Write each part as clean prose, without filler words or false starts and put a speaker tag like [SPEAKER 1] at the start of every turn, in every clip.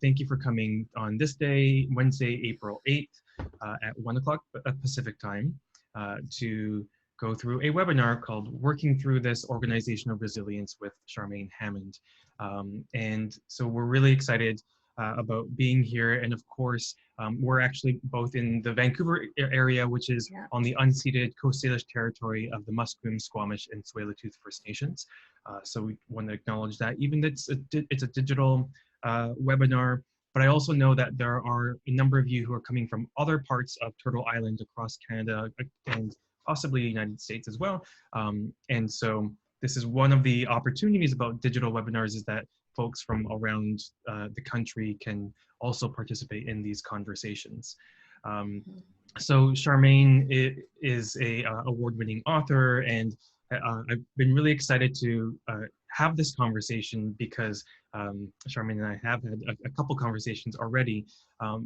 [SPEAKER 1] thank you for coming on this day, Wednesday, April 8th at 1 o'clock Pacific time to go through a webinar called Working Through This Organizational Resilience with Charmaine Hammond. And so we're really excited about being here. And of course, we're actually both in the Vancouver area, which is on the unceded Coast Salish territory of the Musqueam, Squamish, and Tsleil-Waututh First Nations. So we want to acknowledge that, even though it's a digital webinar, but I also know that there are a number of you who are coming from other parts of Turtle Island across Canada and possibly the United States as well. And so this is one of the opportunities about digital webinars, is that folks from around the country can also participate in these conversations. So Charmaine is a award-winning author, and I've been really excited to have this conversation because Charmaine and I have had a couple conversations already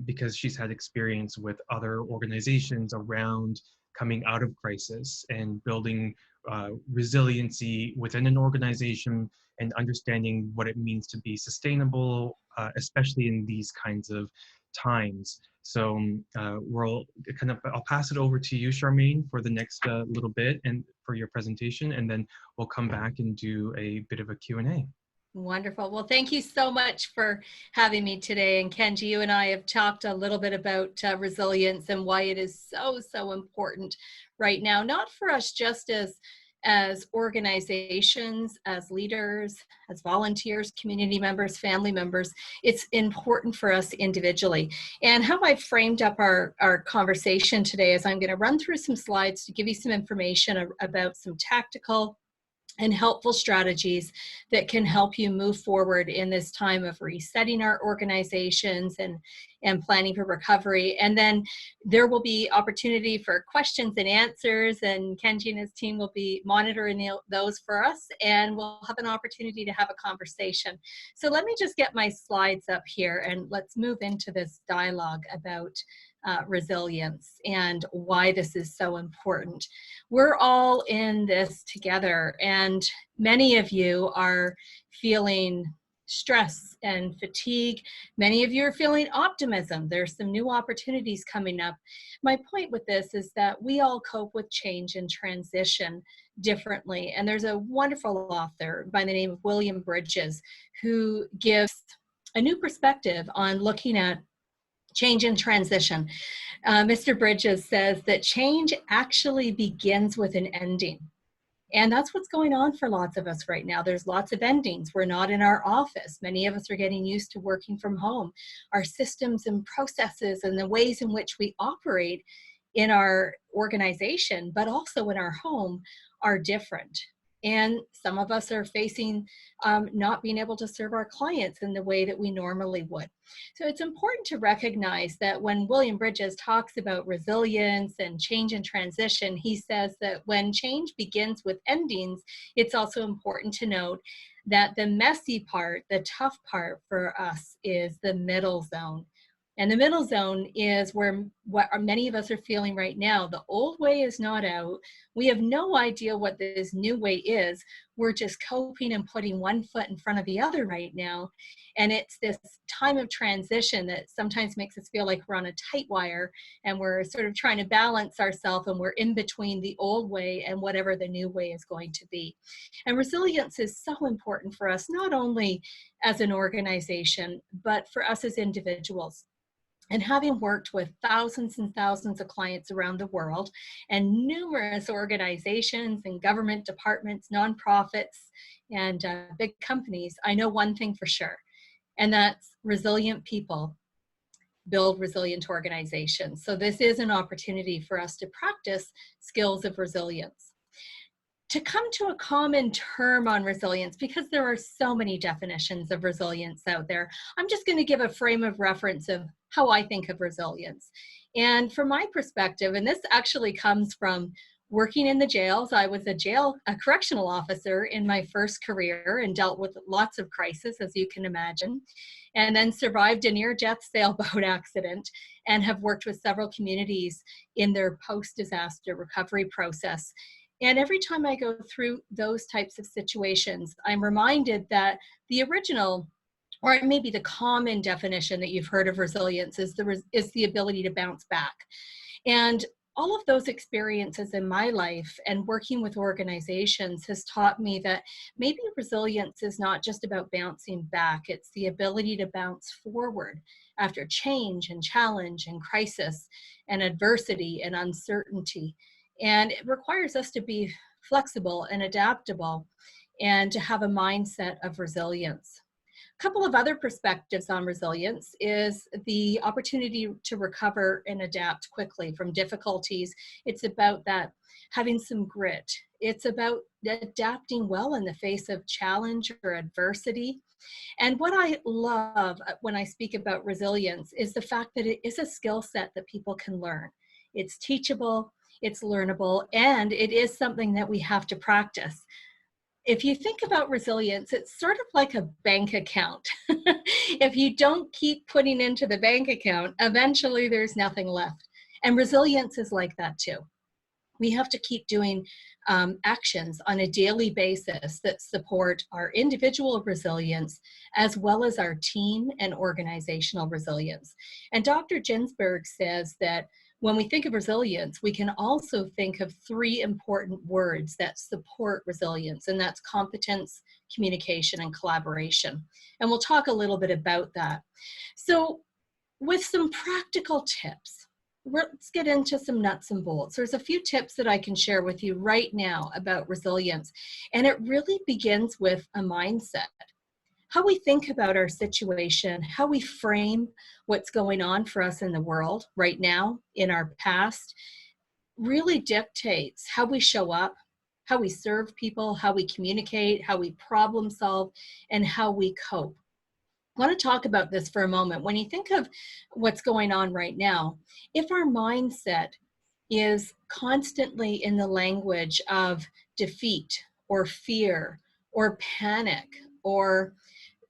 [SPEAKER 1] because she's had experience with other organizations around coming out of crisis and building resiliency within an organization and understanding what it means to be sustainable, especially in these kinds of times. So I'll pass it over to you, Charmaine, for the next little bit and for your presentation, and then we'll come back and do a bit of a Q&A.
[SPEAKER 2] Wonderful. Well, thank you so much for having me today. And Kenji, you and I have talked a little bit about resilience and why it is so important right now, not for us just as organizations, as leaders, as volunteers, community members, family members. It's important for us individually. And how I framed up our conversation today is I'm going to run through some slides to give you some information about some tactical and helpful strategies that can help you move forward in this time of resetting our organizations and planning for recovery. And then there will be opportunity for questions and answers, and Kenji and his team will be monitoring those for us, and we'll have an opportunity to have a conversation. So let me just get my slides up here, and let's move into this dialogue about resilience and why this is so important. We're all in this together, and many of you are feeling stress and fatigue. Many of you are feeling optimism. There's some new opportunities coming up. My point with this is that we all cope with change and transition differently. And there's a wonderful author by the name of William Bridges who gives a new perspective on looking at change and transition. Mr. Bridges says that change actually begins with an ending. And that's what's going on for lots of us right now. There's lots of endings. We're not in our office. Many of us are getting used to working from home. Our systems and processes and the ways in which we operate in our organization, but also in our home, are different. And some of us are facing not being able to serve our clients in the way that we normally would. So it's important to recognize that when William Bridges talks about resilience and change and transition, he says that when change begins with endings, it's also important to note that the messy part, the tough part for us, is the middle zone. And the middle zone is where what many of us are feeling right now. The old way is not out. We have no idea what this new way is. We're just coping and putting one foot in front of the other right now. And it's this time of transition that sometimes makes us feel like we're on a tight wire and we're sort of trying to balance ourselves, and we're in between the old way and whatever the new way is going to be. And resilience is so important for us, not only as an organization, but for us as individuals. And having worked with thousands and thousands of clients around the world and numerous organizations and government departments, nonprofits, and big companies, I know one thing for sure, and that's resilient people build resilient organizations. So this is an opportunity for us to practice skills of resilience. To come to a common term on resilience, because there are so many definitions of resilience out there, I'm just going to give a frame of reference of how I think of resilience. And from my perspective, and this actually comes from working in the jails. I was a correctional officer in my first career and dealt with lots of crisis, as you can imagine, and then survived a near-death sailboat accident and have worked with several communities in their post-disaster recovery process. And every time I go through those types of situations, I'm reminded that the original or maybe the common definition that you've heard of resilience is the ability to bounce back. And all of those experiences in my life and working with organizations has taught me that maybe resilience is not just about bouncing back, it's the ability to bounce forward after change and challenge and crisis and adversity and uncertainty. And it requires us to be flexible and adaptable and to have a mindset of resilience. A couple of other perspectives on resilience is the opportunity to recover and adapt quickly from difficulties. It's about that having some grit. It's about adapting well in the face of challenge or adversity. And what I love when I speak about resilience is the fact that it is a skill set that people can learn. It's teachable, it's learnable, and it is something that we have to practice. If you think about resilience, it's sort of like a bank account. If you don't keep putting into the bank account, eventually there's nothing left. And resilience is like that too. We have to keep doing actions on a daily basis that support our individual resilience as well as our team and organizational resilience. And Dr. Ginsberg says that when we think of resilience, we can also think of three important words that support resilience, and that's competence, communication, and collaboration. And we'll talk a little bit about that. So with some practical tips, let's get into some nuts and bolts. There's a few tips that I can share with you right now about resilience, and it really begins with a mindset. How we think about our situation, how we frame what's going on for us in the world right now, in our past, really dictates how we show up, how we serve people, how we communicate, how we problem solve, and how we cope. I want to talk about this for a moment. When you think of what's going on right now, if our mindset is constantly in the language of defeat or fear or panic or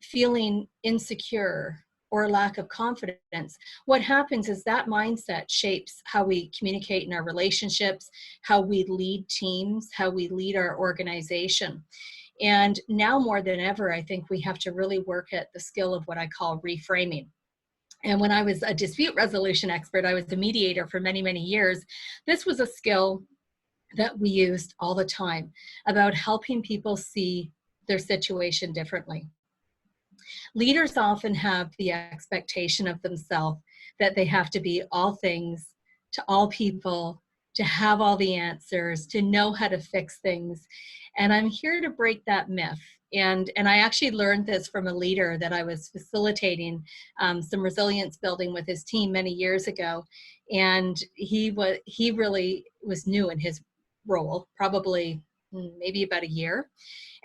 [SPEAKER 2] feeling insecure or lack of confidence, what happens is that mindset shapes how we communicate in our relationships, how we lead teams, how we lead our organization. And now more than ever, I think we have to really work at the skill of what I call reframing. And when I was a dispute resolution expert, I was a mediator for many, many years. This was a skill that we used all the time about helping people see their situation differently. Leaders often have the expectation of themselves that they have to be all things to all people, to have all the answers, to know how to fix things. And I'm here to break that myth. And I actually learned this from a leader that I was facilitating some resilience building with his team many years ago. And he really was new in his role, probably maybe about a year,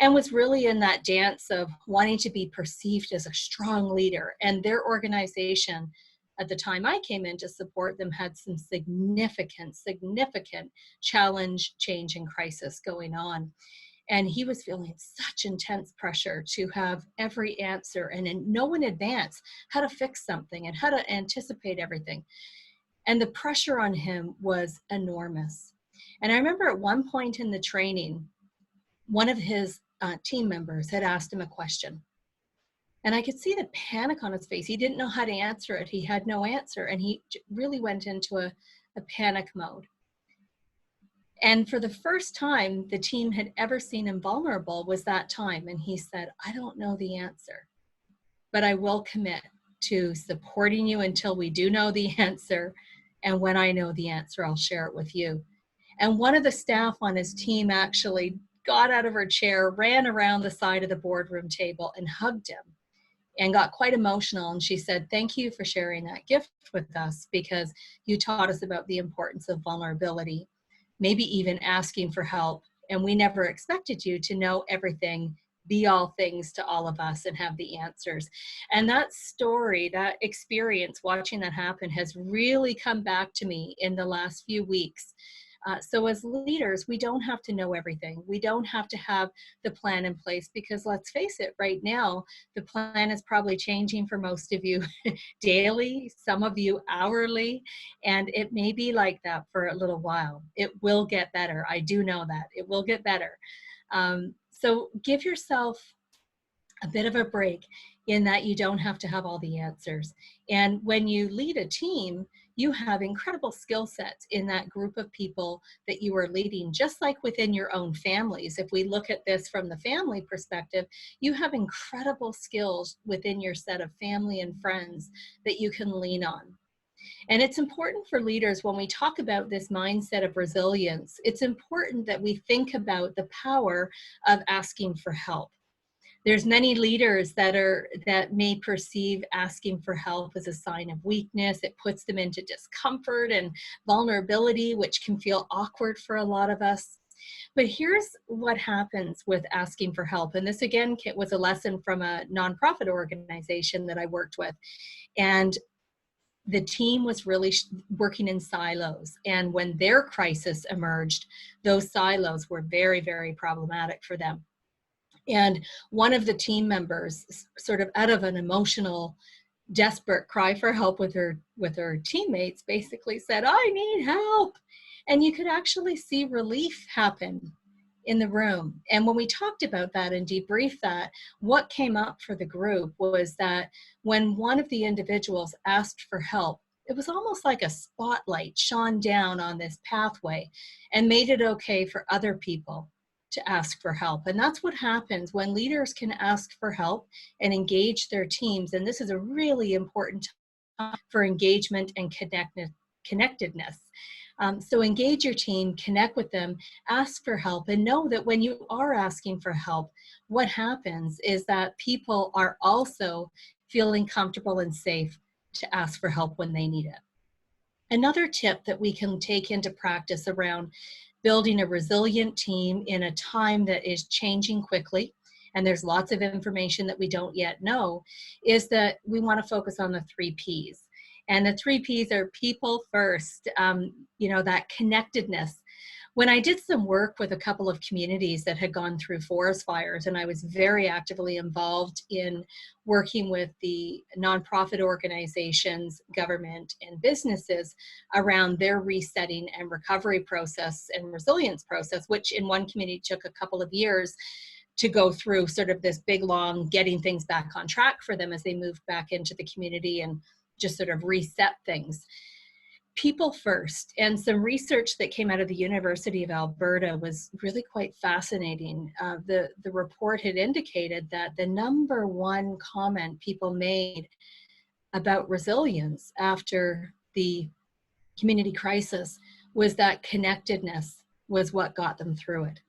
[SPEAKER 2] and was really in that dance of wanting to be perceived as a strong leader. And their organization, at the time I came in to support them, had some significant challenge, change, and crisis going on. And he was feeling such intense pressure to have every answer and know in advance how to fix something and how to anticipate everything. And the pressure on him was enormous. And I remember at one point in the training, one of his team members had asked him a question. And I could see the panic on his face. He didn't know how to answer it. He had no answer. And he really went into a panic mode. And for the first time the team had ever seen him vulnerable was that time. And he said, I don't know the answer, but I will commit to supporting you until we do know the answer. And when I know the answer, I'll share it with you. And one of the staff on his team actually got out of her chair, ran around the side of the boardroom table and hugged him and got quite emotional. And she said, thank you for sharing that gift with us, because you taught us about the importance of vulnerability, maybe even asking for help. And we never expected you to know everything, be all things to all of us, and have the answers. And that story, that experience, watching that happen, has really come back to me in the last few weeks. So as leaders, we don't have to know everything. We don't have to have the plan in place, because let's face it, right now, the plan is probably changing for most of you daily, some of you hourly, and it may be like that for a little while. It will get better. I do know that. It will get better. So give yourself a bit of a break in that you don't have to have all the answers. And when you lead a team, you have incredible skill sets in that group of people that you are leading, just like within your own families. If we look at this from the family perspective, you have incredible skills within your set of family and friends that you can lean on. And it's important for leaders, when we talk about this mindset of resilience, it's important that we think about the power of asking for help. There's many leaders that may perceive asking for help as a sign of weakness. It puts them into discomfort and vulnerability, which can feel awkward for a lot of us. But here's what happens with asking for help. And this, again, was a lesson from a nonprofit organization that I worked with. And the team was really working in silos. And when their crisis emerged, those silos were very, very problematic for them. And one of the team members, sort of out of an emotional, desperate cry for help with her teammates, basically said, "I need help." And you could actually see relief happen in the room. And when we talked about that and debriefed that, what came up for the group was that when one of the individuals asked for help, it was almost like a spotlight shone down on this pathway and made it okay for other people to ask for help. And that's what happens when leaders can ask for help and engage their teams. And this is a really important time for engagement and connectedness. So engage your team, connect with them, ask for help, and know that when you are asking for help, what happens is that people are also feeling comfortable and safe to ask for help when they need it. Another tip that we can take into practice around building a resilient team in a time that is changing quickly, and there's lots of information that we don't yet know, is that we want to focus on the 3 Ps. And the 3 Ps are people first, that connectedness. When I did some work with a couple of communities that had gone through forest fires, and I was very actively involved in working with the nonprofit organizations, government, and businesses around their resetting and recovery process and resilience process, which in one community took a couple of years to go through sort of this big, long getting things back on track for them as they moved back into the community and just sort of reset things. People first. And some research that came out of the University of Alberta was really quite fascinating. The report had indicated that the number one comment people made about resilience after the community crisis was that connectedness was what got them through it.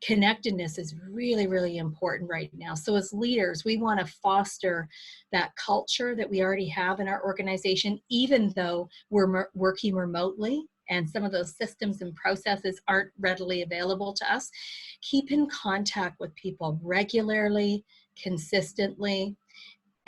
[SPEAKER 2] Connectedness is really, really important right now. So as leaders, we want to foster that culture that we already have in our organization, even though we're working remotely and some of those systems and processes aren't readily available to us. Keep in contact with people regularly, consistently.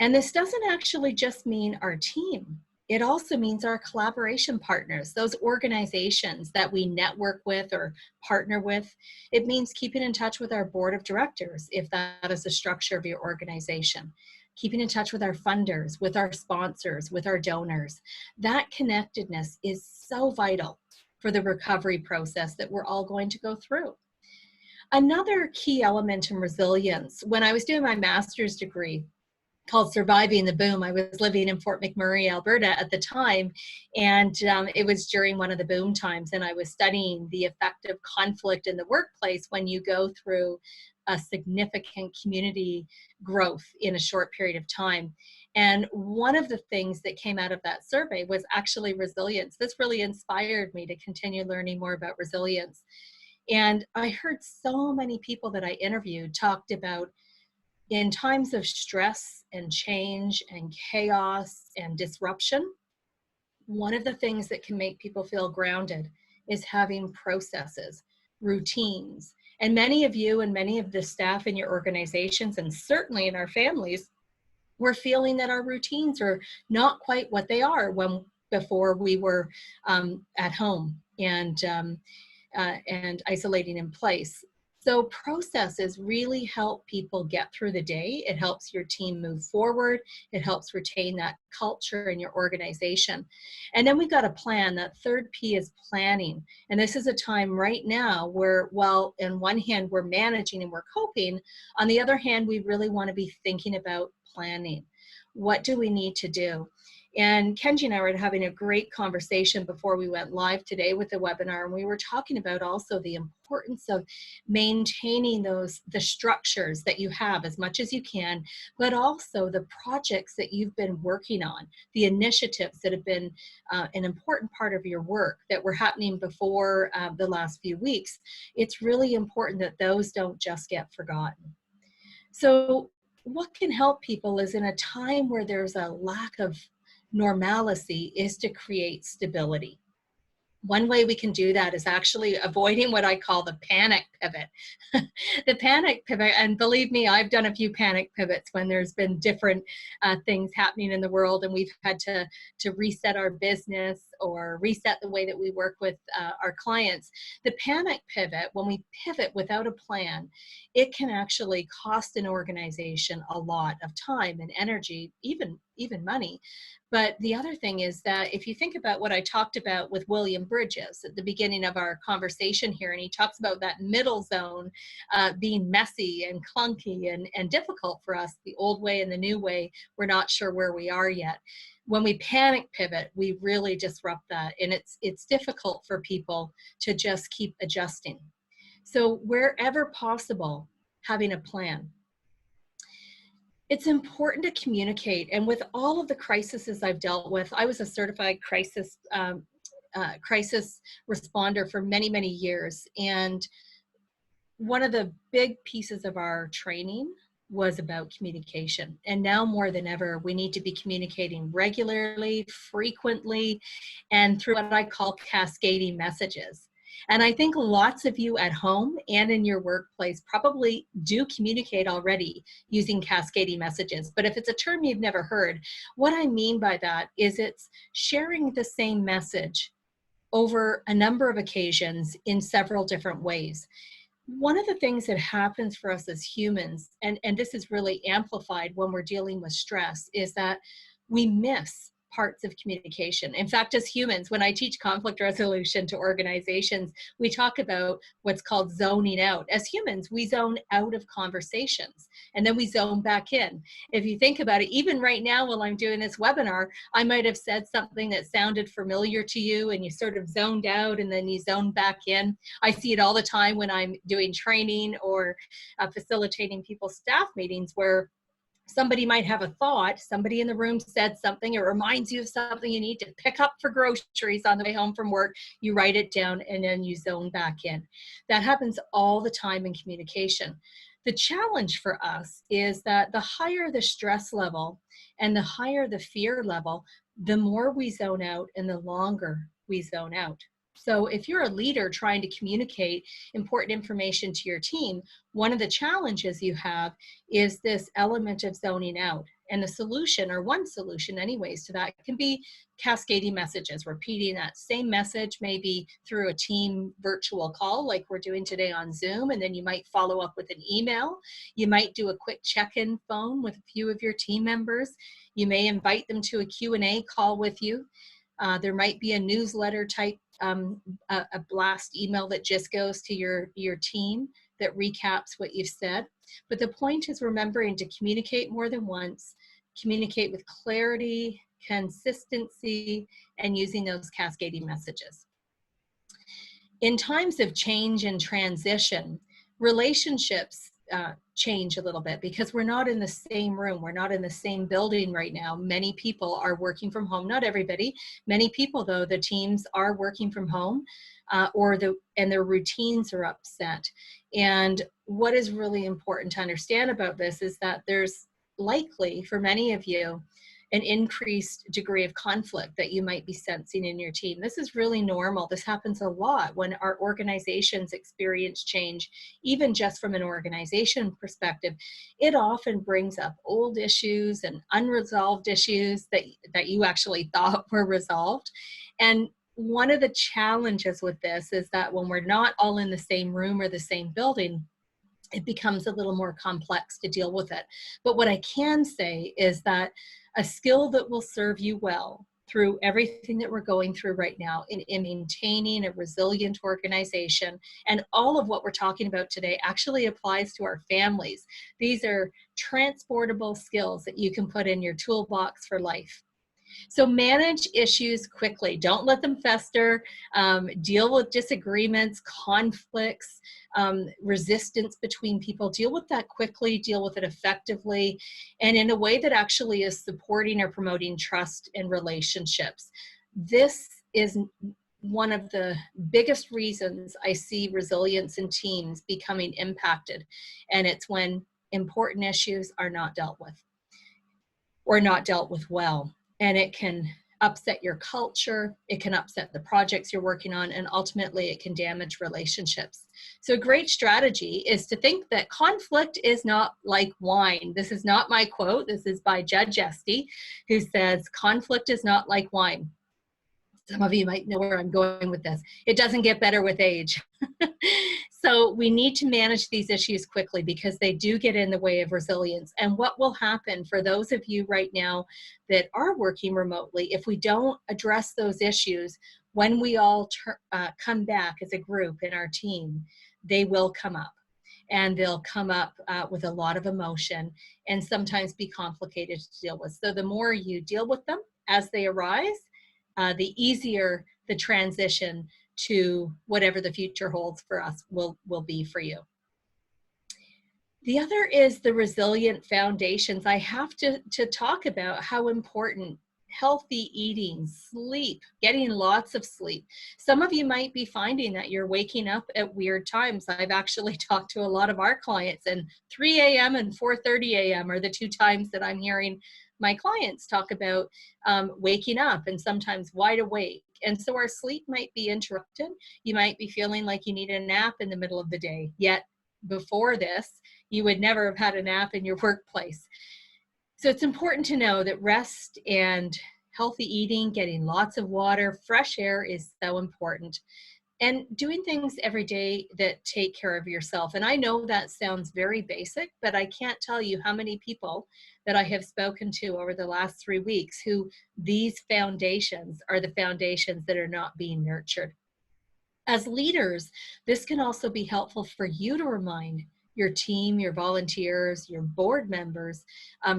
[SPEAKER 2] And this doesn't actually just mean our team. It also means our collaboration partners, those organizations that we network with or partner with. It means keeping in touch with our board of directors, if that is the structure of your organization. Keeping in touch with our funders, with our sponsors, with our donors. That connectedness is so vital for the recovery process that we're all going to go through. Another key element in resilience, when I was doing my master's degree, called Surviving the Boom. I was living in Fort McMurray, Alberta at the time, and it was during one of the boom times, and I was studying the effect of conflict in the workplace when you go through a significant community growth in a short period of time. And one of the things that came out of that survey was actually resilience. This really inspired me to continue learning more about resilience. And I heard so many people that I interviewed talked about in times of stress and change and chaos and disruption, one of the things that can make people feel grounded is having processes, routines. And many of you and many of the staff in your organizations, and certainly in our families, we're feeling that our routines are not quite what they are before we were at home and isolating in place. So processes really help people get through the day. It helps your team move forward. It helps retain that culture in your organization. And then we've got a plan. That 3rd P is planning. And this is a time right now where, while on one hand we're managing and we're coping, on the other hand, we really want to be thinking about planning. What do we need to do? And Kenji and I were having a great conversation before we went live today with the webinar, and we were talking about also the importance of maintaining the structures that you have as much as you can, but also the projects that you've been working on, the initiatives that have been an important part of your work that were happening before the last few weeks. It's really important that those don't just get forgotten. So what can help people is, in a time where there's a lack of normalcy, is to create stability. One way we can do that is actually avoiding what I call the panic pivot. The panic pivot, and believe me, I've done a few panic pivots when there's been different things happening in the world and we've had to reset our business or reset the way that we work with our clients. The panic pivot, when we pivot without a plan, it can actually cost an organization a lot of time and energy, even money. But the other thing is that if you think about what I talked about with William Bridges at the beginning of our conversation here, and he talks about that middle zone being messy and clunky and difficult for us, the old way and the new way, we're not sure where we are yet. When we panic pivot, we really disrupt that, and it's difficult for people to just keep adjusting. So wherever possible, having a plan. It's important to communicate. And with all of the crises I've dealt with, I was a certified crisis responder for many, many years. And one of the big pieces of our training was about communication. And now more than ever, we need to be communicating regularly, frequently, and through what I call cascading messages. And I think lots of you at home and in your workplace probably do communicate already using cascading messages. But if it's a term you've never heard, what I mean by that is it's sharing the same message over a number of occasions in several different ways. One of the things that happens for us as humans, and this is really amplified when we're dealing with stress, is that we miss parts of communication. In fact, as humans, when I teach conflict resolution to organizations, we talk about what's called zoning out. As humans, we zone out of conversations and then we zone back in. If you think about it, even right now while I'm doing this webinar, I might have said something that sounded familiar to you and you sort of zoned out and then you zone back in. I see it all the time when I'm doing training or facilitating people's staff meetings where somebody might have a thought, somebody in the room said something, it reminds you of something you need to pick up for groceries on the way home from work, you write it down and then you zone back in. That happens all the time in communication. The challenge for us is that the higher the stress level and the higher the fear level, the more we zone out and the longer we zone out. So if you're a leader trying to communicate important information to your team, one of the challenges you have is this element of zoning out. And the solution, or one solution anyways, to that can be cascading messages, repeating that same message maybe through a team virtual call like we're doing today on Zoom, and then you might follow up with an email. You might do a quick check-in phone with a few of your team members. You may invite them to a Q&A call with you. There might be a newsletter type, a blast email that just goes to your team that recaps what you've said. But the point is remembering to communicate more than once, communicate with clarity, consistency, and using those cascading messages. In times of change and transition, relationships change a little bit because we're not in the same room. We're not in the same building right now. Many people are working from home. Not everybody. Many people, though, the teams are working from home and their routines are upset. And what is really important to understand about this is that there's likely, for many of you, an increased degree of conflict that you might be sensing in your team. This is really normal. This happens a lot when our organizations experience change, even just from an organization perspective. It often brings up old issues and unresolved issues that you actually thought were resolved. And one of the challenges with this is that when we're not all in the same room or the same building, it becomes a little more complex to deal with it. But what I can say is that a skill that will serve you well through everything that we're going through right now in maintaining a resilient organization. And all of what we're talking about today actually applies to our families. These are transportable skills that you can put in your toolbox for life. So manage issues quickly. Don't let them fester. Deal with disagreements, conflicts, resistance between people. Deal with that quickly, deal with it effectively, and in a way that actually is supporting or promoting trust in relationships. This is one of the biggest reasons I see resilience in teams becoming impacted. And it's when important issues are not dealt with or not dealt with well. And it can upset your culture, it can upset the projects you're working on, and ultimately it can damage relationships. So a great strategy is to think that conflict is not like wine. This is not my quote. This is by Judge Esty, who says, conflict is not like wine. Some of you might know where I'm going with this. It doesn't get better with age. So we need to manage these issues quickly because they do get in the way of resilience. And what will happen for those of you right now that are working remotely, if we don't address those issues, when we all come back as a group in our team, they will come up. And they'll come up with a lot of emotion and sometimes be complicated to deal with. So the more you deal with them as they arise, the easier the transition to whatever the future holds for us will be for you. The other is the resilient foundations. I have to talk about how important healthy eating, sleep, getting lots of sleep. Some of you might be finding that you're waking up at weird times. I've actually talked to a lot of our clients, and 3 a.m. and 4:30 a.m. are the two times that I'm hearing my clients talk about waking up and sometimes wide awake. And so our sleep might be interrupted. You might be feeling like you need a nap in the middle of the day. Yet before this, you would never have had a nap in your workplace. So it's important to know that rest and healthy eating, getting lots of water, fresh air is so important. And doing things every day that take care of yourself. And I know that sounds very basic, but I can't tell you how many people that I have spoken to over the last 3 weeks who these foundations are the foundations that are not being nurtured. As leaders, this can also be helpful for you to remind your team, your volunteers, your board members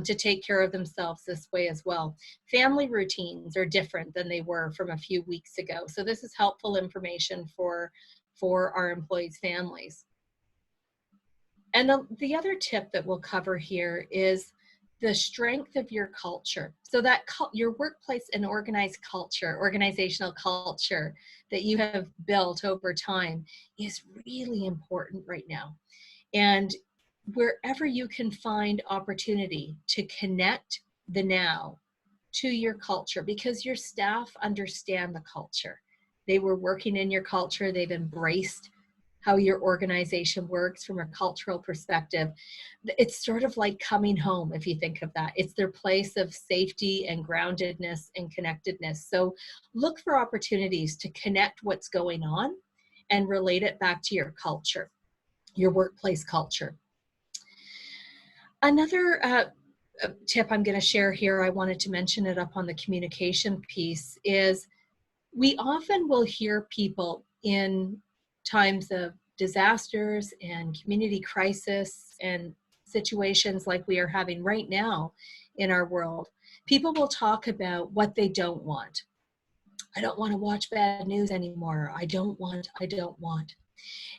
[SPEAKER 2] to take care of themselves this way as well. Family routines are different than they were from a few weeks ago. So this is helpful information for our employees' families. And the other tip that we'll cover here is the strength of your culture. So that your workplace and organizational culture that you have built over time is really important right now. And wherever you can find opportunity to connect the now to your culture, because your staff understand the culture. They were working in your culture. They've embraced how your organization works from a cultural perspective. It's sort of like coming home, if you think of that. It's their place of safety and groundedness and connectedness. So look for opportunities to connect what's going on and relate it back to your culture, your workplace culture. Another tip I'm going to share here, I wanted to mention it up on the communication piece, is we often will hear people in times of disasters and community crisis and situations like we are having right now in our world. People will talk about what they don't want. I don't want to watch bad news anymore. I don't want.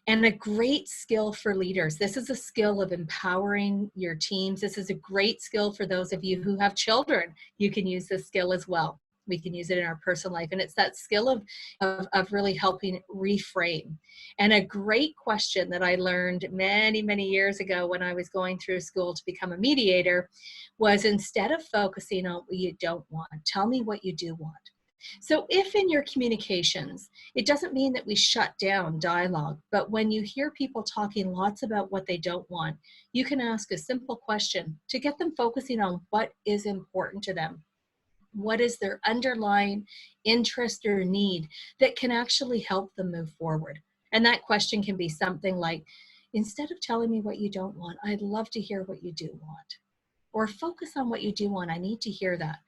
[SPEAKER 2] And a great skill for leaders. This is a skill of empowering your teams. This is a great skill for those of you who have children. You can use this skill as well. We can use it in our personal life. And it's that skill of really helping reframe. And a great question that I learned many, many years ago when I was going through school to become a mediator was, instead of focusing on what you don't want, tell me what you do want. So if in your communications, it doesn't mean that we shut down dialogue, but when you hear people talking lots about what they don't want, you can ask a simple question to get them focusing on what is important to them. What is their underlying interest or need that can actually help them move forward? And that question can be something like, instead of telling me what you don't want, I'd love to hear what you do want. Or focus on what you do want. I need to hear that.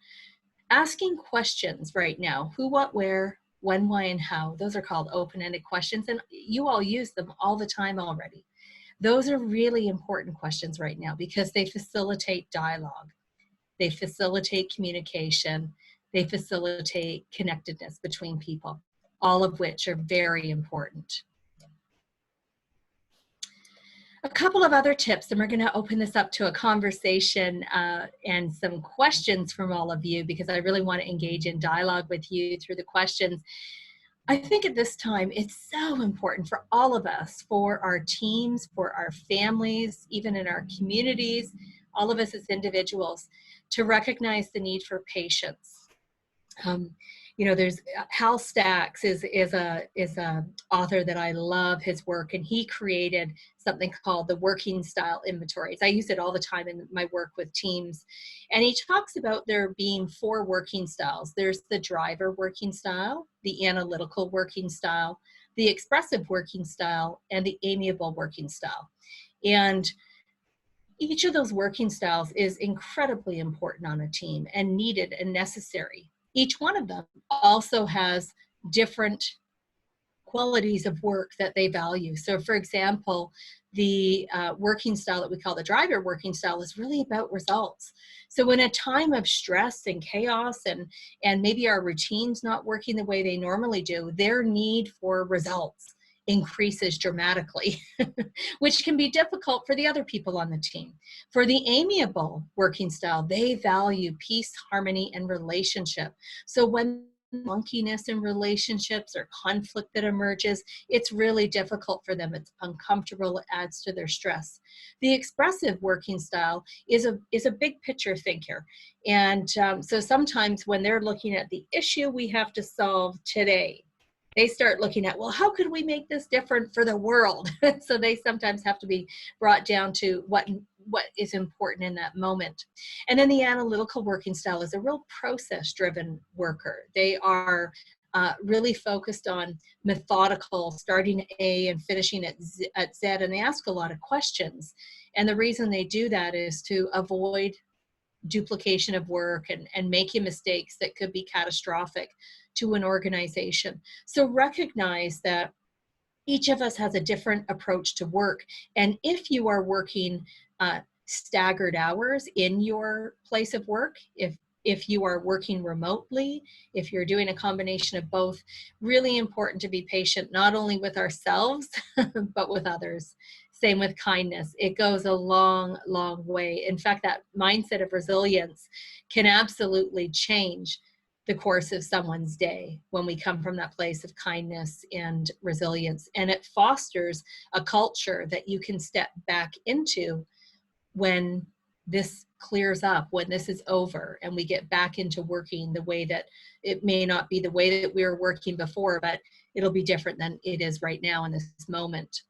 [SPEAKER 2] asking questions right now, who, what, where, when, why, and how. Those are called open-ended questions, and you all use them all the time already. Those are really important questions right now because they facilitate dialogue. They facilitate communication. They facilitate connectedness between people, all of which are very important. A couple of other tips, and we're going to open this up to a conversation and some questions from all of you because I really want to engage in dialogue with you through the questions. I think at this time, it's so important for all of us, for our teams, for our families, even in our communities, all of us as individuals, to recognize the need for patience. You know, there's Hal Stacks is a author that I love his work, and he created something called the working style inventories. I use it all the time in my work with teams, and he talks about there being 4 working styles. There's the driver working style, the analytical working style, the expressive working style, and the amiable working style. And each of those working styles is incredibly important on a team and needed and necessary. Each one of them also has different qualities of work that they value. So for example, the working style that we call the driver working style is really about results. So in a time of stress and chaos and maybe our routines not working the way they normally do, their need for results increases dramatically, which can be difficult for the other people on the team. For the amiable working style, they value peace, harmony, and relationship. So when clunkiness in relationships or conflict that emerges, it's really difficult for them. It's uncomfortable. It adds to their stress. The expressive working style is a big picture thinker. And so sometimes when they're looking at the issue we have to solve today, they start looking at, well, how could we make this different for the world? So they sometimes have to be brought down to what is important in that moment. And then the analytical working style is a real process-driven worker. They are really focused on methodical, starting at A and finishing at Z, and they ask a lot of questions. And the reason they do that is to avoid duplication of work and making mistakes that could be catastrophic to an organization. So recognize that each of us has a different approach to work. And if you are working staggered hours in your place of work, if you are working remotely, if you're doing a combination of both, really important to be patient, not only with ourselves, but with others. Same with kindness. It goes a long, long way. In fact, that mindset of resilience can absolutely change the course of someone's day when we come from that place of kindness and resilience. And it fosters a culture that you can step back into when this clears up, when this is over and we get back into working the way that it may not be the way that we were working before, but it'll be different than it is right now in this moment.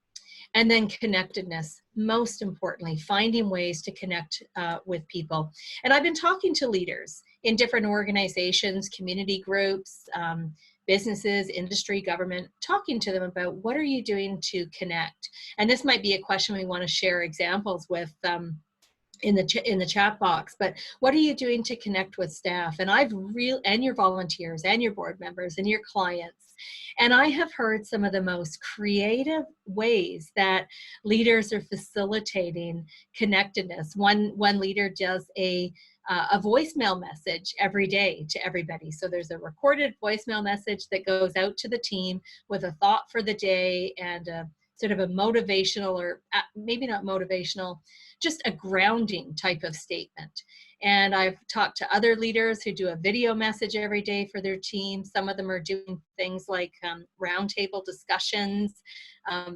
[SPEAKER 2] And then connectedness, most importantly, finding ways to connect with people. And I've been talking to leaders in different organizations, community groups, businesses, industry, government, talking to them about what are you doing to connect? And this might be a question we want to share examples with in the chat box, but what are you doing to connect with staff? And and your volunteers and your board members and your clients. And I have heard some of the most creative ways that leaders are facilitating connectedness. One leader does a voicemail message every day to everybody. So there's a recorded voicemail message that goes out to the team with a thought for the day and a sort of a motivational, or maybe not motivational, just a grounding type of statement. And I've talked to other leaders who do a video message every day for their team. Some of them are doing things like roundtable discussions.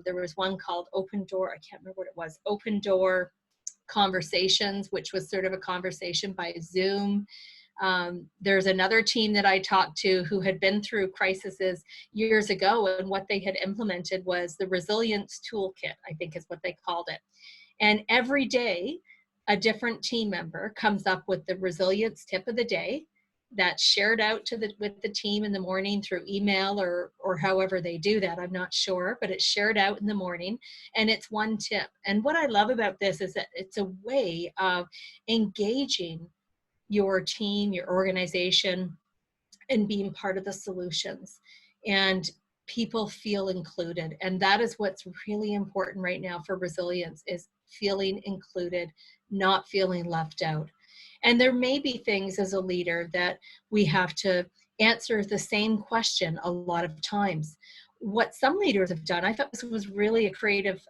[SPEAKER 2] There was one called Open Door, I can't remember what it was, Open Door Conversations, which was sort of a conversation by Zoom. There's another team that I talked to who had been through crises years ago, and what they had implemented was the Resilience Toolkit, I think is what they called it. And every day, a different team member comes up with the resilience tip of the day that's shared out with the team in the morning through email or however they do that. I'm not sure, but it's shared out in the morning and it's one tip. And what I love about this is that it's a way of engaging your team, your organization, and being part of the solutions. And people feel included. And that is what's really important right now for resilience, is feeling included, not feeling left out. And there may be things as a leader that we have to answer the same question a lot of times. What some leaders have done, I thought this was really a creative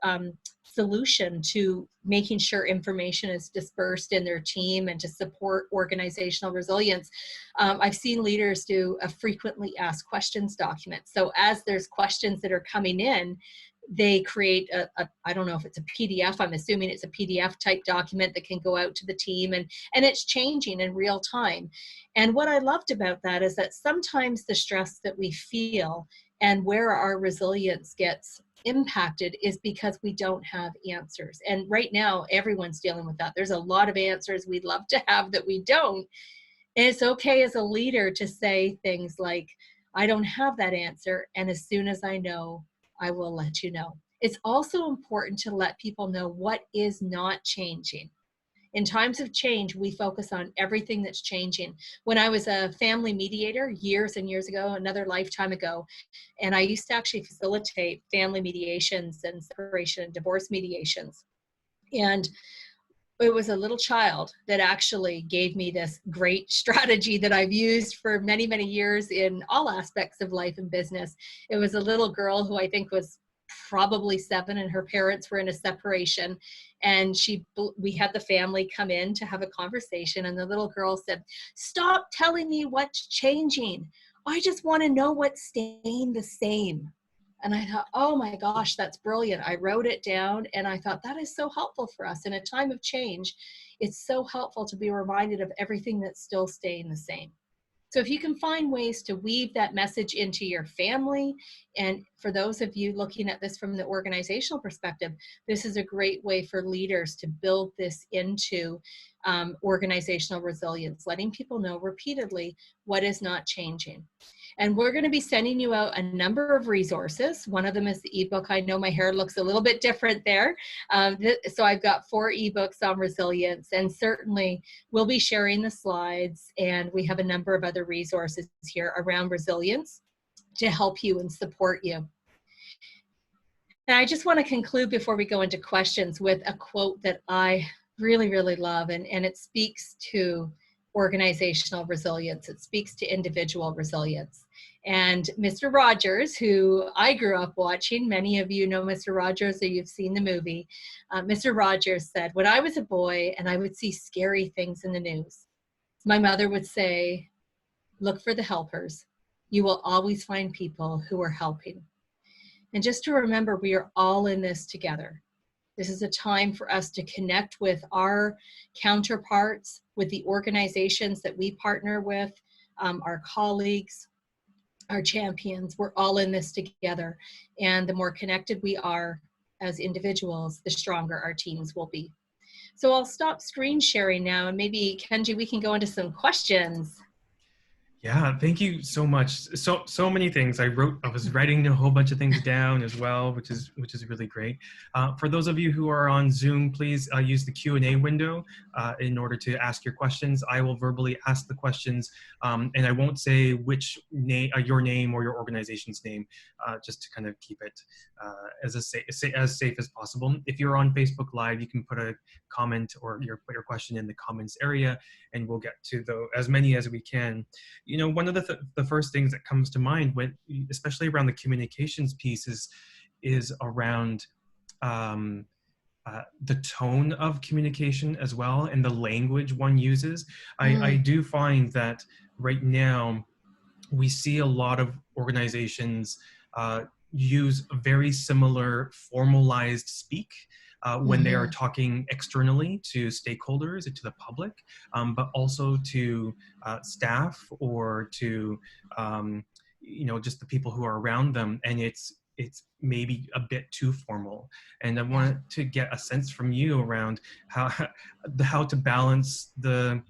[SPEAKER 2] solution to making sure information is dispersed in their team and to support organizational resilience. I've seen leaders do a frequently asked questions document. So as there's questions that are coming in, they create I don't know if it's a PDF, I'm assuming it's a PDF type document that can go out to the team, and it's changing in real time. And what I loved about that is that sometimes the stress that we feel and where our resilience gets impacted is because we don't have answers. And right now, everyone's dealing with that. There's a lot of answers we'd love to have that we don't. And it's okay as a leader to say things like, I don't have that answer, and as soon as I know, I will let you know. It's also important to let people know what is not changing. In times of change, we focus on everything that's changing. When I was a family mediator years and years ago, another lifetime ago, and I used to actually facilitate family mediations and separation and divorce mediations. And it was a little child that actually gave me this great strategy that I've used for many, many years in all aspects of life and business. It was a little girl who I think was probably 7, and her parents were in a separation, and we had the family come in to have a conversation, and the little girl said, "Stop telling me what's changing. I just want to know what's staying the same." And I thought, oh my gosh, that's brilliant. I wrote it down, and I thought that is so helpful for us in a time of change. It's so helpful to be reminded of everything that's still staying the same. So if you can find ways to weave that message into your family, and for those of you looking at this from the organizational perspective, this is a great way for leaders to build this into organizational resilience, letting people know repeatedly what is not changing. And we're going to be sending you out a number of resources. One of them is the ebook. I know my hair looks a little bit different there. So I've got 4 ebooks on resilience, and certainly we'll be sharing the slides, and we have a number of other resources here around resilience to help you and support you. And I just want to conclude before we go into questions with a quote that I really, really love, and it speaks to organizational resilience. It speaks to individual resilience. And Mr. Rogers, who I grew up watching, many of you know Mr. Rogers or you've seen the movie. Mr. Rogers said, when I was a boy and I would see scary things in the news, my mother would say, look for the helpers. You will always find people who are helping. And just to remember, we are all in this together. This is a time for us to connect with our counterparts, with the organizations that we partner with, our colleagues, our champions. We're all in this together. And the more connected we are as individuals, the stronger our teams will be. So I'll stop screen sharing now, and maybe, Kenji, we can go into some questions.
[SPEAKER 1] Yeah, thank you so much. So many things. I was writing a whole bunch of things down as well, which is really great. For those of you who are on Zoom, please use the Q&A window in order to ask your questions. I will verbally ask the questions, and I won't say which name, your name or your organization's name, just to kind of keep it as safe as possible. If you're on Facebook Live, you can put a comment or put your question in the comments area, and we'll get to as many as we can. You know, one of the first things that comes to mind, especially around the communications piece, is around the tone of communication as well, and the language one uses. I do find that right now we see a lot of organizations use very similar formalized speak when they are talking externally to stakeholders and to the public, but also to staff or to just the people who are around them, and it's maybe a bit too formal. And I wanted to get a sense from you around how to balance the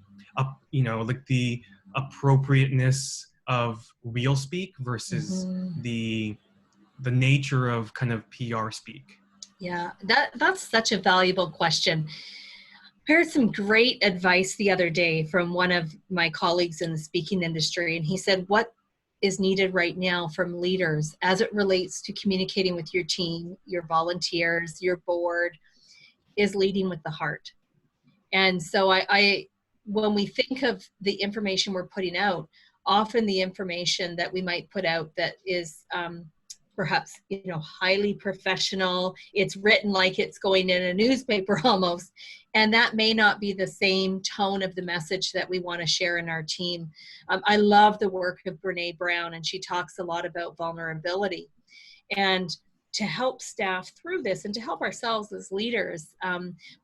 [SPEAKER 1] appropriateness of real speak versus the nature of kind of PR speak.
[SPEAKER 2] Yeah, that's such a valuable question. Heard some great advice the other day from one of my colleagues in the speaking industry, and he said, what is needed right now from leaders as it relates to communicating with your team, your volunteers, your board, is leading with the heart. And so when we think of the information we're putting out, often the information that we might put out that is perhaps, highly professional, it's written like it's going in a newspaper almost, and that may not be the same tone of the message that we want to share in our team. I love the work of Brene Brown, and she talks a lot about vulnerability. And to help staff through this and to help ourselves as leaders,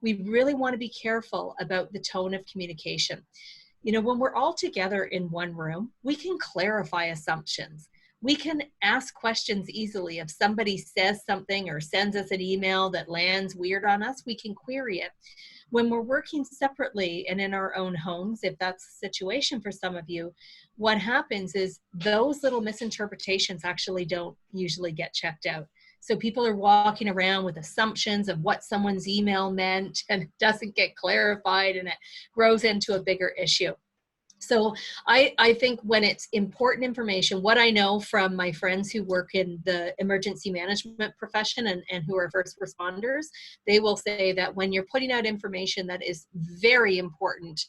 [SPEAKER 2] we really want to be careful about the tone of communication. When we're all together in one room, we can clarify assumptions. We can ask questions easily. If somebody says something or sends us an email that lands weird on us, we can query it. When we're working separately and in our own homes, if that's the situation for some of you, what happens is those little misinterpretations actually don't usually get checked out. So people are walking around with assumptions of what someone's email meant, and it doesn't get clarified, and it grows into a bigger issue. So I think when it's important information, what I know from my friends who work in the emergency management profession and who are first responders, they will say that when you're putting out information that is very important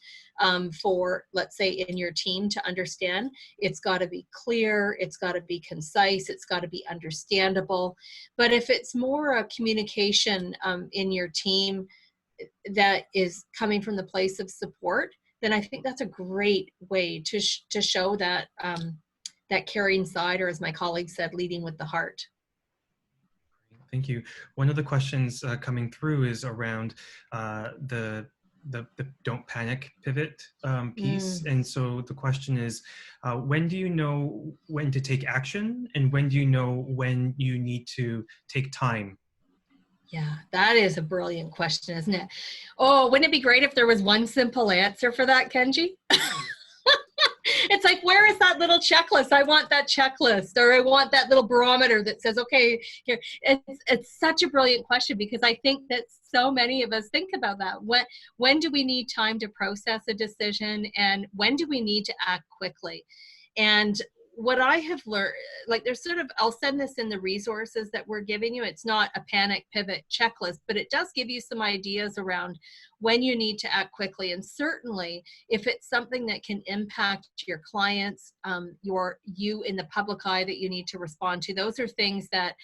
[SPEAKER 2] for, let's say, in your team to understand, it's got to be clear, it's got to be concise, it's got to be understandable. But if it's more a communication in your team that is coming from the place of support, then I think that's a great way to show that that caring side, or as my colleague said, leading with the heart.
[SPEAKER 1] Thank you. One of the questions coming through is around the don't panic pivot piece. And so the question is, when do you know when to take action, and when do you know when you need to take time?
[SPEAKER 2] Yeah, that is a brilliant question, isn't it? Oh, wouldn't it be great if there was one simple answer for that, Kenji? It's like, where is that little checklist? I want that checklist, or I want that little barometer that says, okay, here. It's such a brilliant question, because I think that so many of us think about that. When do we need time to process a decision, and when do we need to act quickly? And what I have learned, like, there's sort of, I'll send this in the resources that we're giving you. It's not a panic pivot checklist, but it does give you some ideas around when you need to act quickly. And certainly if it's something that can impact your clients, you in the public eye that you need to respond to, those are things that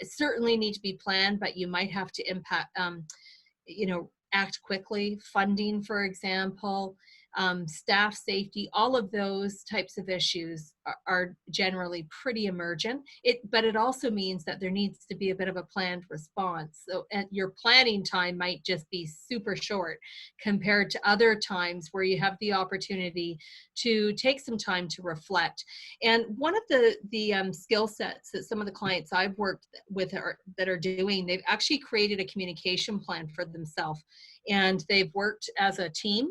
[SPEAKER 2] certainly need to be planned, but you might have to act quickly. Funding, for example, staff safety, all of those types of issues are generally pretty emergent. But it also means that there needs to be a bit of a planned response. So your planning time might just be super short compared to other times where you have the opportunity to take some time to reflect. And one of the skill sets that some of the clients I've worked with that are doing, they've actually created a communication plan for themselves. And they've worked as a team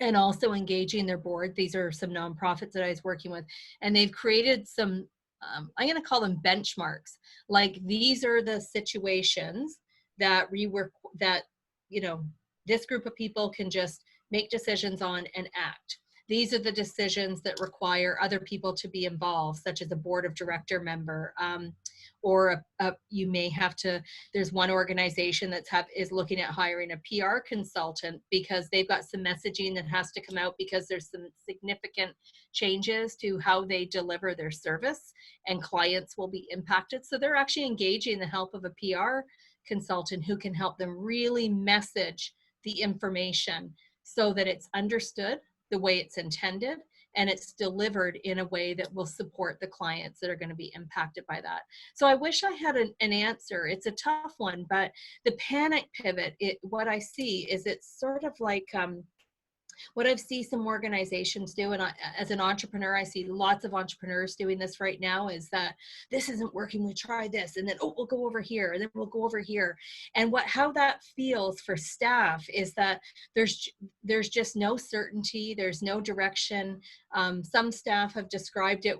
[SPEAKER 2] and also engaging their board. These are some nonprofits that I was working with, and they've created some, I'm going to call them benchmarks. Like, these are the situations that this group of people can just make decisions on and act. These are the decisions that require other people to be involved, such as a board of director member, or you may have to, there's one organization is looking at hiring a PR consultant because they've got some messaging that has to come out because there's some significant changes to how they deliver their service, and clients will be impacted. So they're actually engaging the help of a PR consultant who can help them really message the information so that it's understood the way it's intended, and it's delivered in a way that will support the clients that are going to be impacted by that. So I wish I had an answer. It's a tough one, but the panic pivot, what I see is it's sort of like what I've seen some organizations do, and as an entrepreneur, I see lots of entrepreneurs doing this right now, is that this isn't working, we try this, and then, oh, we'll go over here, and then we'll go over here. And how that feels for staff is that there's just no certainty, there's no direction. Some staff have described it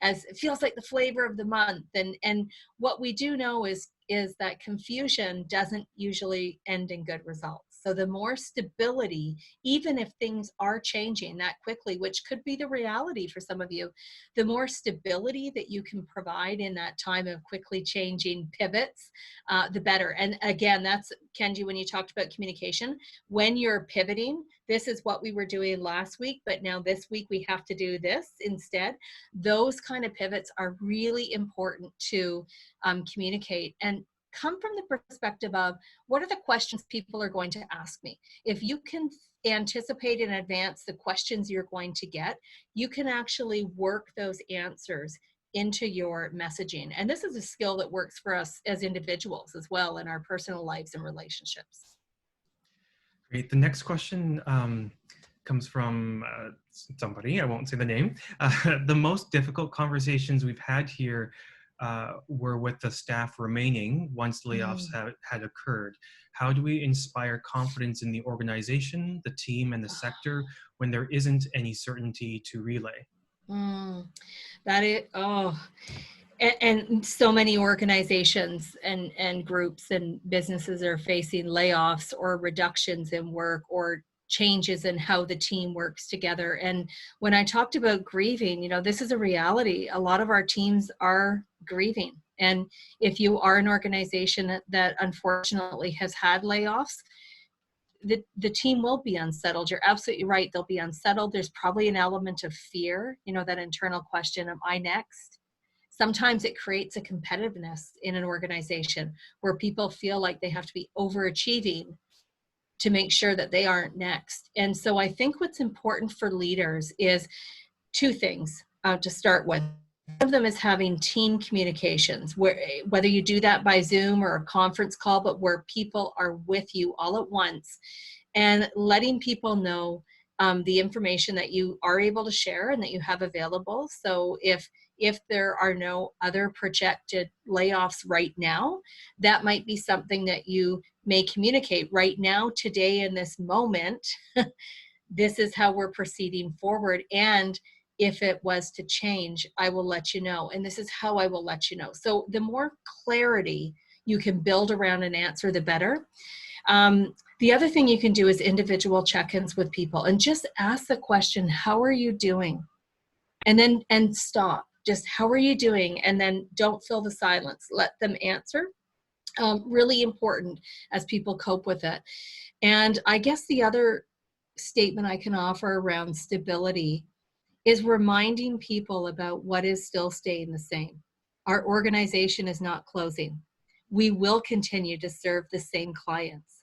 [SPEAKER 2] as, it feels like the flavor of the month. And what we do know is that confusion doesn't usually end in good results. So the more stability, even if things are changing that quickly, which could be the reality for some of you, the more stability that you can provide in that time of quickly changing pivots, the better. And again, that's, Kenji, when you talked about communication, when you're pivoting, this is what we were doing last week, but now this week we have to do this instead. Those kind of pivots are really important to communicate and come from the perspective of what are the questions people are going to ask me. If you can anticipate in advance the questions you're going to get, you can actually work those answers into your messaging. And this is a skill that works for us as individuals as well in our personal lives and relationships.
[SPEAKER 1] Great. The next question comes from somebody, I won't say the name. The most difficult conversations we've had here were with the staff remaining once layoffs had occurred. How do we inspire confidence in the organization, the team, and the sector when there isn't any certainty to relay?
[SPEAKER 2] That is, and so many organizations and groups and businesses are facing layoffs or reductions in work or changes in how the team works together. And when I talked about grieving, you know, this is a reality. A lot of our teams are grieving. And if you are an organization that unfortunately has had layoffs, the team will be unsettled. You're absolutely right. They'll be unsettled. There's probably an element of fear, you know, that internal question, am I next? Sometimes it creates a competitiveness in an organization where people feel like they have to be overachieving to make sure that they aren't next. And so I think what's important for leaders is two things to start with. One of them is having team communications, where whether you do that by Zoom or a conference call, but where people are with you all at once and letting people know the information that you are able to share and that you have available. So if there are no other projected layoffs right now, that might be something that you may communicate right now, today, in this moment. This is how we're proceeding forward. And if it was to change, I will let you know. And this is how I will let you know. So the more clarity you can build around an answer, the better. The other thing you can do is individual check-ins with people and just ask the question, how are you doing? And stop. Just how are you doing? And then don't fill the silence. Let them answer. Really important as people cope with it. And I guess the other statement I can offer around stability is reminding people about what is still staying the same. Our organization is not closing. We will continue to serve the same clients.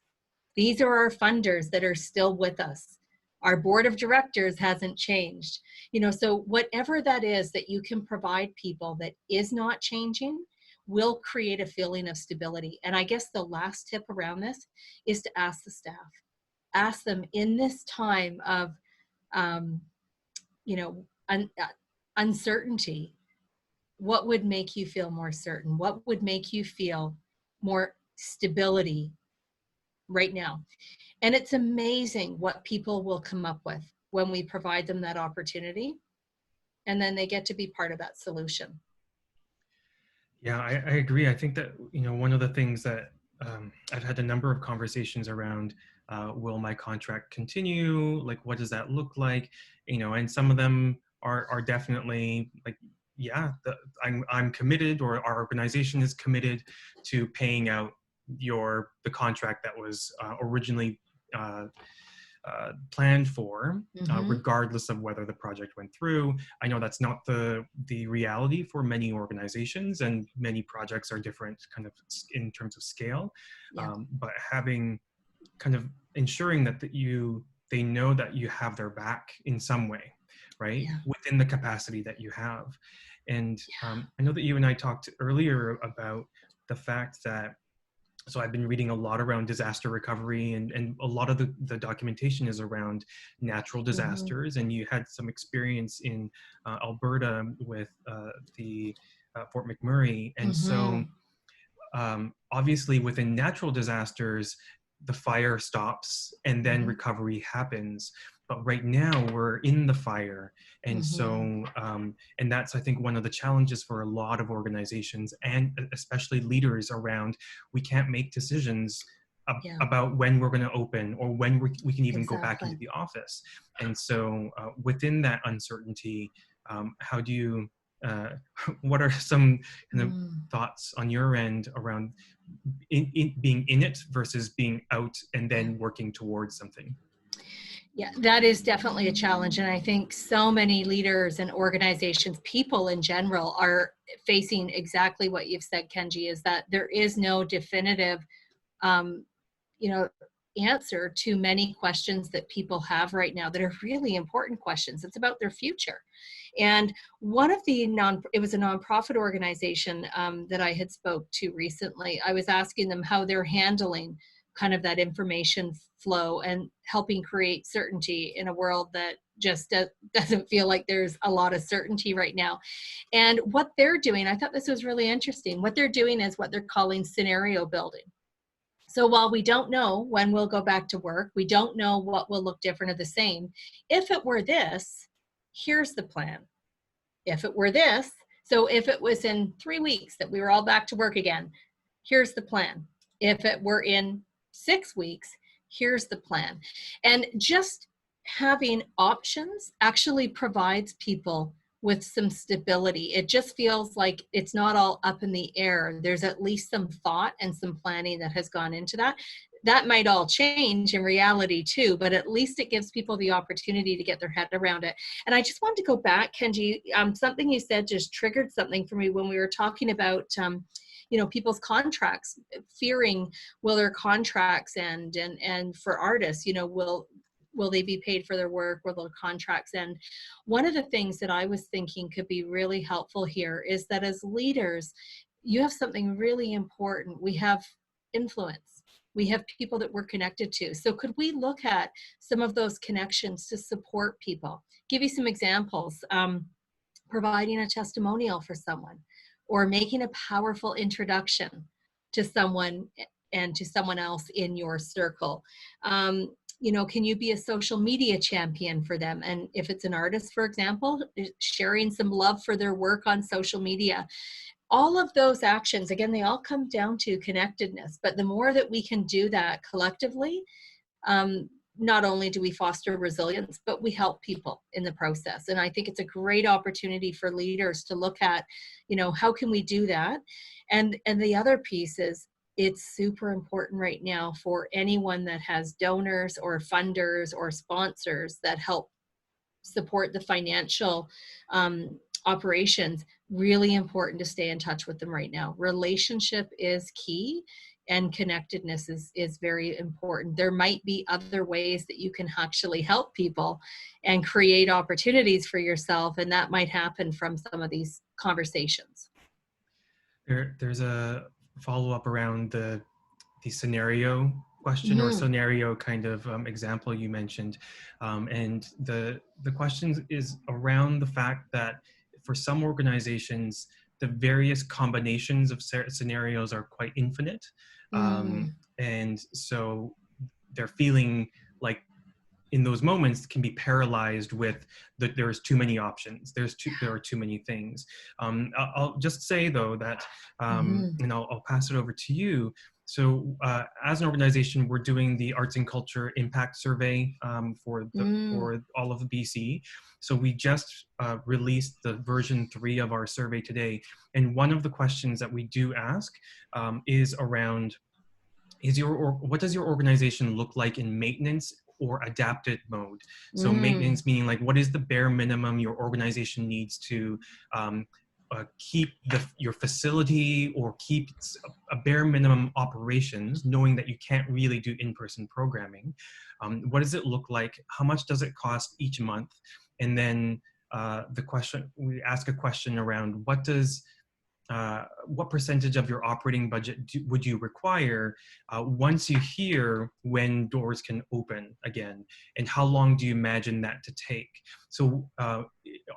[SPEAKER 2] These are our funders that are still with us. Our board of directors hasn't changed. You know, so whatever that is that you can provide people that is not changing will create a feeling of stability. And I guess the last tip around this is to ask the staff. Ask them in this time of, you know, uncertainty, what would make you feel more certain? What would make you feel more stability right now? And it's amazing what people will come up with when we provide them that opportunity. And then they get to be part of that solution.
[SPEAKER 1] Yeah, I agree. I think that, you know, one of the things that I've had a number of conversations around, will my contract continue? Like, what does that look like? You know, and some of them are definitely like, yeah, I'm committed, or our organization is committed to paying out the contract that was originally planned for, regardless of whether the project went through. I know that's not the reality for many organizations, and many projects are different kind of in terms of scale.
[SPEAKER 2] Yeah.
[SPEAKER 1] But having kind of ensuring that they know that you have their back in some way, right?
[SPEAKER 2] Yeah.
[SPEAKER 1] Within the capacity that you have. And I know that you and I talked earlier about the fact that, so I've been reading a lot around disaster recovery, and a lot of the documentation is around natural disasters. And you had some experience in Alberta with the Fort McMurray. And so obviously within natural disasters, the fire stops and then recovery happens. But right now we're in the fire. And so, and that's, I think, one of the challenges for a lot of organizations, and especially leaders, around, we can't make decisions
[SPEAKER 2] Yeah,
[SPEAKER 1] about when we're going to open or when we can even go back into
[SPEAKER 2] exactly.
[SPEAKER 1] the office. And so within that uncertainty, how do you, what are some kind of
[SPEAKER 2] Mm.
[SPEAKER 1] thoughts on your end around being in it versus being out and
[SPEAKER 2] Yeah.
[SPEAKER 1] then working towards something?
[SPEAKER 2] Yeah, that is definitely a challenge. And I think so many leaders and organizations, people in general, are facing exactly what you've said, Kenji, is that there is no definitive, um, you know, answer to many questions that people have right now that are really important questions. It's about their future. And one of the it was a nonprofit organization that I had spoke to recently. I was asking them how they're handling kind of that information flow and helping create certainty in a world that just doesn't feel like there's a lot of certainty right now. And what they're doing, I thought this was really interesting. What they're doing is what they're calling scenario building. So while we don't know when we'll go back to work, we don't know what will look different or the same. If it were this, here's the plan. If it were this, so if it was in 3 weeks that we were all back to work again, here's the plan. If it were in 6 weeks, here's the plan. And just having options actually provides people with some stability. It just feels like it's not all up in the air. There's at least some thought and some planning that has gone into that. That might all change in reality too, but at least it gives people the opportunity to get their head around it. And I just wanted to go back, Kenji, something you said just triggered something for me when we were talking about, people's contracts, fearing, will their contracts end? And for artists, will they be paid for their work? Will their contracts end? One of the things that I was thinking could be really helpful here is that as leaders, you have something really important. We have influence. We have people that we're connected to. So could we look at some of those connections to support people? Give you some examples. Providing a testimonial for someone, or making a powerful introduction to someone and to someone else in your circle. Can you be a social media champion for them? And if it's an artist, for example, sharing some love for their work on social media. All of those actions, again, they all come down to connectedness. But the more that we can do that collectively, um, not only do we foster resilience, but we help people in the process. And I think it's a great opportunity for leaders to look at, how can we do that? And the other piece is, it's super important right now for anyone that has donors or funders or sponsors that help support the financial operations. Really important to stay in touch with them right now. Relationship is key, and connectedness is very important. There might be other ways that you can actually help people and create opportunities for yourself, and that might happen from some of these conversations.
[SPEAKER 1] There's a follow-up around the scenario question or
[SPEAKER 2] Mm,
[SPEAKER 1] scenario kind of example you mentioned, and the question is around the fact that for some organizations the various combinations of scenarios are quite infinite,
[SPEAKER 2] mm,
[SPEAKER 1] and so they're feeling like in those moments can be paralyzed with that there's too many options, there are too many things. I'll just say though that
[SPEAKER 2] mm,
[SPEAKER 1] and I'll pass it over to you. So as an organization, we're doing the Arts and Culture Impact Survey
[SPEAKER 2] mm,
[SPEAKER 1] for all of the BC. So we just released the version 3 of our survey today, and one of the questions that we do ask is around what does your organization look like in maintenance or adapted mode? So
[SPEAKER 2] mm,
[SPEAKER 1] maintenance meaning like what is the bare minimum your organization needs to keep your facility or keep a bare minimum operations, knowing that you can't really do in-person programming. What does it look like? How much does it cost each month? And then we ask a question around what percentage of your operating budget would you require once you hear when doors can open again, and how long do you imagine that to take? So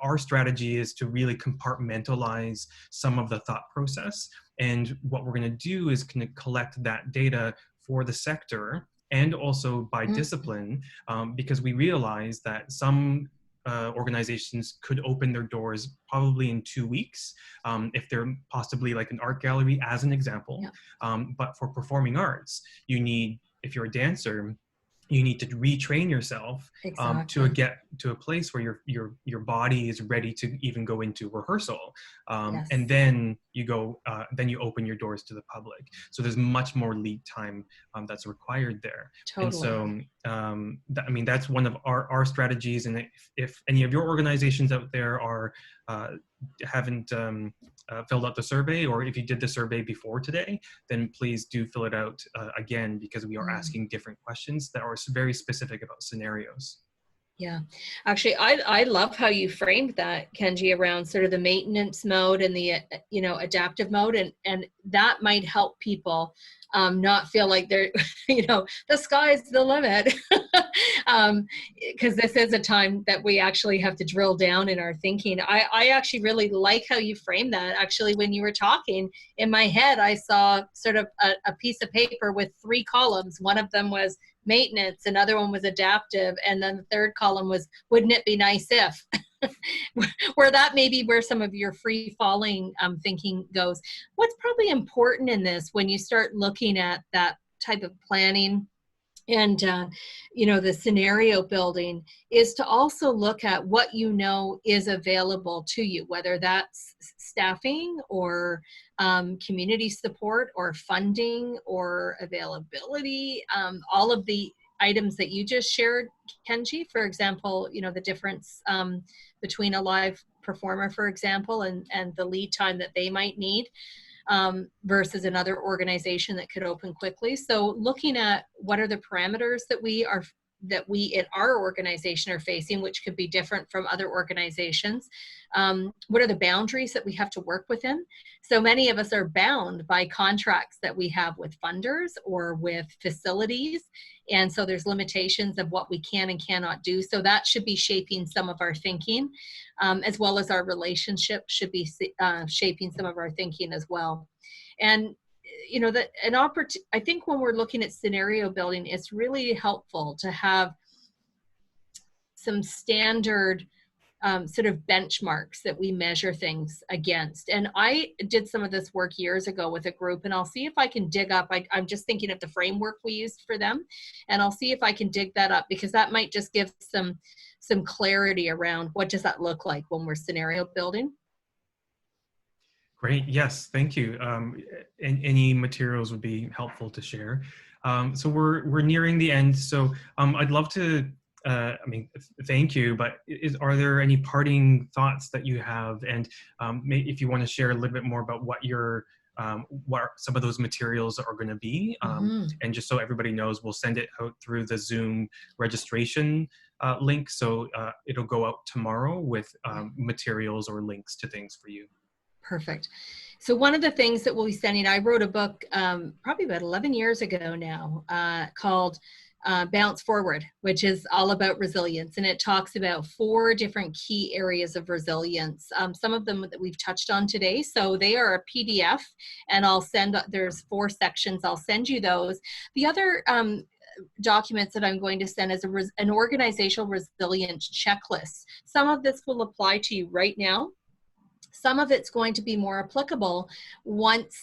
[SPEAKER 1] our strategy is to really compartmentalize some of the thought process, and what we're going to do is going to collect that data for the sector and also by
[SPEAKER 2] mm,
[SPEAKER 1] discipline, because we realize that some organizations could open their doors probably in 2 weeks, if they're possibly like an art gallery as an example.
[SPEAKER 2] Yeah.
[SPEAKER 1] But for performing arts, you need, if you're a dancer, you need to retrain yourself to
[SPEAKER 2] Exactly.
[SPEAKER 1] get to a place where your body is ready to even go into rehearsal,
[SPEAKER 2] Yes.
[SPEAKER 1] and then you open your doors to the public. So there's much more lead time that's required there. And
[SPEAKER 2] Totally.
[SPEAKER 1] so I mean, that's one of our strategies. And if any of your organizations out there are haven't filled out the survey, or if you did the survey before today, then please do fill it out again, because we are asking different questions that are very specific about scenarios.
[SPEAKER 2] Yeah, actually, I love how you framed that, Kenji, around sort of the maintenance mode and the adaptive mode, and that might help people not feel like they're the sky's the limit, because this is a time that we actually have to drill down in our thinking. I actually really like how you framed that. Actually, when you were talking, in my head, I saw sort of a piece of paper with 3 columns. One of them was maintenance, another one was adaptive, and then the third column was, wouldn't it be nice if? Where that may be where some of your free falling thinking goes. What's probably important in this, when you start looking at that type of planning and the scenario building, is to also look at what is available to you, whether that's staffing or community support or funding or availability. All of the items that you just shared, Kenji, for example, the difference between a live performer, for example, and the lead time that they might need, versus another organization that could open quickly. So looking at what are the parameters that we in our organization are facing, which could be different from other organizations. What are the boundaries that we have to work within? So many of us are bound by contracts that we have with funders or with facilities. And so there's limitations of what we can and cannot do. So that should be shaping some of our thinking, as well as our relationship should be shaping some of our thinking as well. And I think when we're looking at scenario building, it's really helpful to have some standard sort of benchmarks that we measure things against. And I did some of this work years ago with a group, and I'll see if I can dig up, I'm just thinking of the framework we used for them, and I'll see if I can dig that up, because that might just give some clarity around what does that look like when we're scenario building.
[SPEAKER 1] Great. Yes, thank you. And any materials would be helpful to share. So we're nearing the end. So I'd love to, thank you. But are there any parting thoughts that you have? And if you want to share a little bit more about what some of those materials are going to be, and just so everybody knows, we'll send it out through the Zoom registration link. So it'll go out tomorrow with materials or links to things for you.
[SPEAKER 2] Perfect. So one of the things that we'll be sending, I wrote a book probably about 11 years ago now called Bounce Forward, which is all about resilience. And it talks about 4 different key areas of resilience. Some of them that we've touched on today. So they are a PDF, and there's 4 sections. I'll send you those. The other documents that I'm going to send is an organizational resilience checklist. Some of this will apply to you right now. Some of it's going to be more applicable once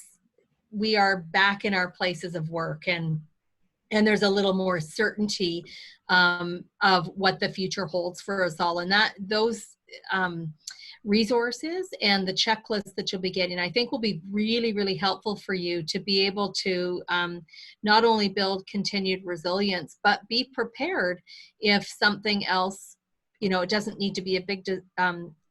[SPEAKER 2] we are back in our places of work and there's a little more certainty of what the future holds for us all. And those resources and the checklist that you'll be getting, I think, will be really, really helpful for you to be able to not only build continued resilience, but be prepared if something else, it doesn't need to be a big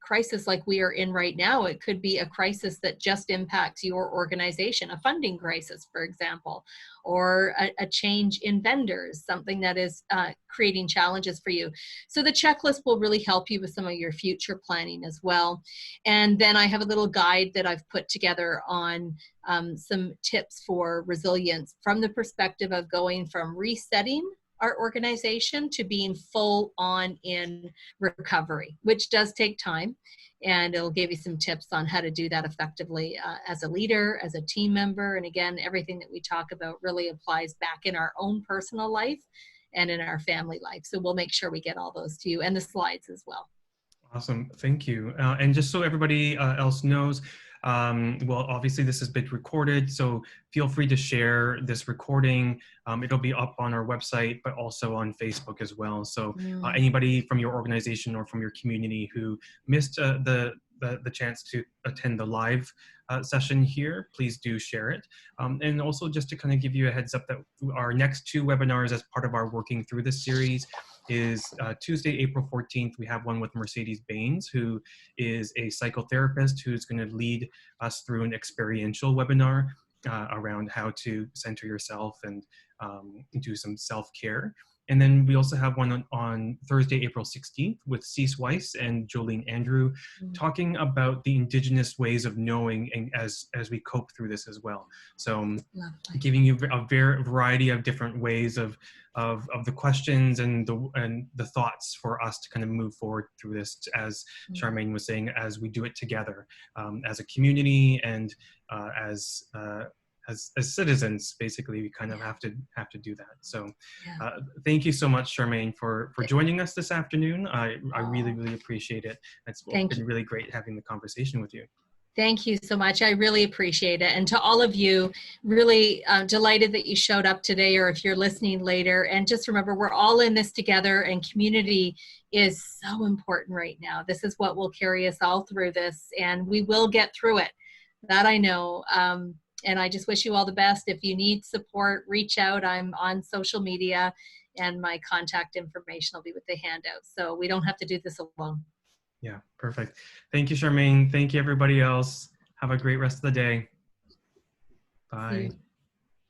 [SPEAKER 2] crisis like we are in right now. It could be a crisis that just impacts your organization, a funding crisis, for example, or a change in vendors, something that is creating challenges for you. So the checklist will really help you with some of your future planning as well. And then I have a little guide that I've put together on some tips for resilience from the perspective of going from resetting our organization to being full on in recovery, which does take time. And it'll give you some tips on how to do that effectively as a leader, as a team member. And again, everything that we talk about really applies back in our own personal life and in our family life. So we'll make sure we get all those to you, and the slides as well.
[SPEAKER 1] Awesome, thank you. And just so everybody else knows, well, obviously this has been recorded, so feel free to share this recording. It'll be up on our website, but also on Facebook as well. So anybody from your organization or from your community who missed the chance to attend the live session here, please do share it. And also just to kind of give you a heads up that our next 2 webinars as part of our Working Through This series is Tuesday, April 14th. We have one with Mercedes Baines, who is a psychotherapist who's going to lead us through an experiential webinar around how to center yourself and do some self-care. And then we also have one on Thursday, April 16th with Cease Weiss and Jolene Andrew talking about the Indigenous ways of knowing and as we cope through this as well. So giving you a variety of different ways of the questions and the thoughts for us to kind of move forward through this, as Charmaine was saying, as we do it together as a community and as citizens. Basically, we kind of have to do that. So thank you so much, Charmaine, for joining us this afternoon. I really appreciate it. It's been really great having the conversation with you.
[SPEAKER 2] Thank you so much. I really appreciate it. And to all of you, really delighted that you showed up today, or if you're listening later. And just remember, we're all in this together, and community is so important right now. This is what will carry us all through this, and we will get through it. That I know. And I just wish you all the best. If you need support, reach out. I'm on social media, and my contact information will be with the handout. So we don't have to do this alone.
[SPEAKER 1] Yeah, perfect. Thank you, Charmaine. Thank you, everybody else. Have a great rest of the day. Bye.